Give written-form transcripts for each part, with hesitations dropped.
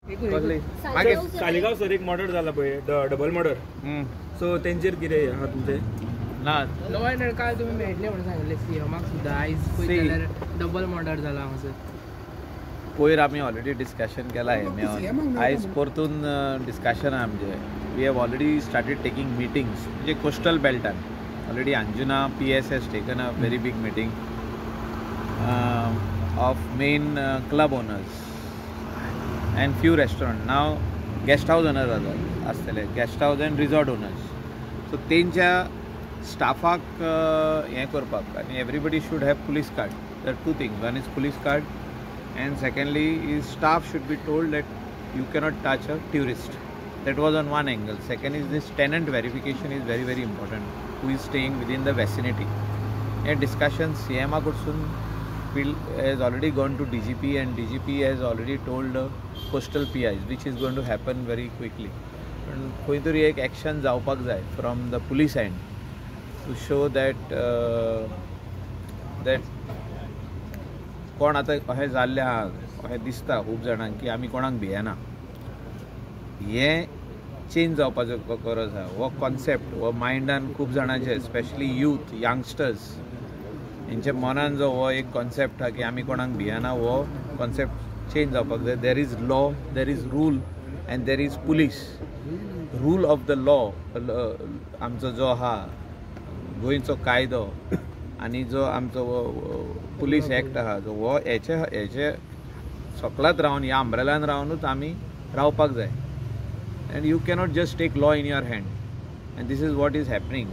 मागे सालिगांव सर एक मर्डर झाला पळय डबल मर्डर सो तेंचेर कितें आहा तुमचें ना लॉ अँड ऑर्डर काल तुम्ही मेळटले म्हणून सांगिल्ले सीएमाक सुद्दां आयज पळयत जाल्यार डबल मर्डर जाला हांगासर पयर आमी ऑलरेडी डिस्कशन केला हे मेळोन आयज परतून डिस्कशन आमचे we have already started taking meetings म्हणजे कोस्टल बेल्टान already Anjuna PS has taken a very big meeting of main club owners and few restaurant now guest house owners आसतले guest house and resort owners so तेंच्या स्टाफाक हें करपाक आनी everybody should have police card there are two things one is police card and secondly is staff should be told that you cannot touch a tourist that was on one angle second is this tenant verification is very very important who is staying within the vicinity and discussion CMA Kutsun has already gone to DGP and DGP has already told coastal PIs which is going to happen very quickly and खंय तरी एक action जावपाक जाय from the police end to show that that कोण आतां अशें जाल्लें आहा अशें दिसता खूब जाणांक की आमी कोणाक भियेना हें चेंज जावपाचो गरज आहा हो कॉन्सेप्ट हो मायंडान खूब जाणांचे स्पेशली यूथ यंगस्टर्स हेंच्या मनान जो हो एक कॉन्सेप्ट आहा की आमी कोणाक भियेना हो कॉन्सेप्ट चेंज जावपाक जाय there is law there is rule and there is police rule of the law आमचो जो आहा गोंयचो कायदो आनी जो आमचो पुलीस एक्ट आहा जो हो हेचे सकलात रावन ह्या अंब्रेलान रावनूच आमी रावपाक जाय and you cannot just take law in your hand and this is what is happening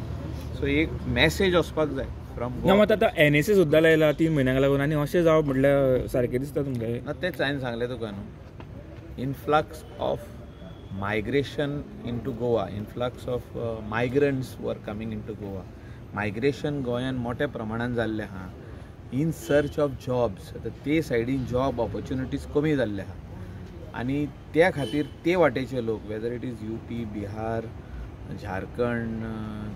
so एक मॅसेज वचपाक जाय फ्रॉम मात आतां NSA सुद्दां लायला 3 म्हयन्यांक लागून आनी अशें जावप म्हटल्यार सारकें दिसता तुमकां तेच हांवें सांगलें तुका न्हू influx of migration into Goa influx of migrants were coming into Goa migration गोंयान मोठ्या प्रमाणान जाल्लें आहा इन सर्च ऑफ जॉब्स आतां ते सायडीन जॉब ऑपॉर्च्युनिटीज कमी जाल्ले आहा आनी त्या खातीर ते वाटेचे लोक whether it is UP Bihar Jharkhand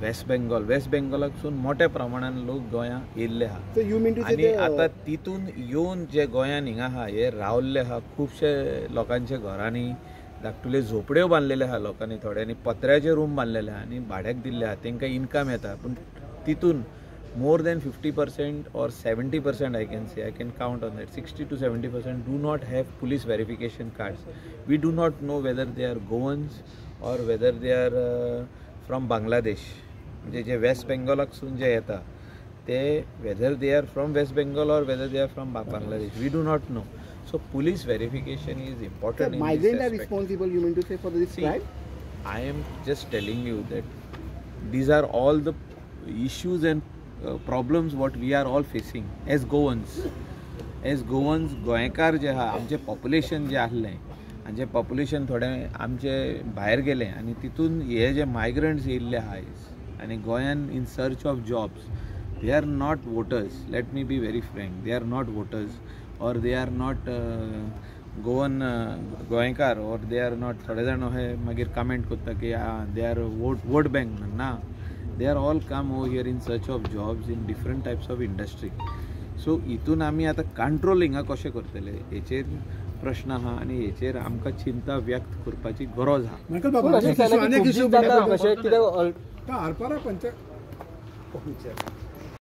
west बेंगॉलाकसून मोठ्या प्रमाणान लोक गोंयां येयल्ले आहा आनी आतां तितून येवन जे गोंयान हिंगा आहा हे रावल्ले आहा खुबशे लोकांच्या घरांनी धाकटुल्यो झोपड्यो बांदलेल्यो आहा लोकांनी थोड्यांनी पत्र्याचे रूम बांदलेले आहा आनी भाड्याक दिल्ले आहा तांकां इनकम येता पूण तितून more than 50% or 70% I can say, I can count on that, 60 to 70% do not have police verification cards. We do not know whether they are Goans or whether they are from Bangladesh. J West Bengal सून जे येता ते whether they are from West Bengal or whether they are from Bangladesh. We do not know. So police verification is important. So migrants are responsible, you mean to say, for this crime? I am just telling you that these are all the issues and problems what we are all facing as Goans गोंयकार जे आहा आमचे population जे आहलें आनी जे population थोडें आमचे भायर गेलें आनी तितून हे जे मायग्रंट्स येयल्ले आहा आनी गोंयान in search of jobs they are not voters let me be very frank they are not voters or they are not गोंयकार ऑर दे आर नॉट थोडे जाण अशें मागीर कमेंट करता की दे आर वोट बँक ना they are all come over here in search of jobs in different types of industry so इतून आमी आतां कंट्रोल हिंगा कशें करतले हेचेर प्रश्न आहा आनी हेचेर आमकां चिंता व्यक्त करपाची गरज आहा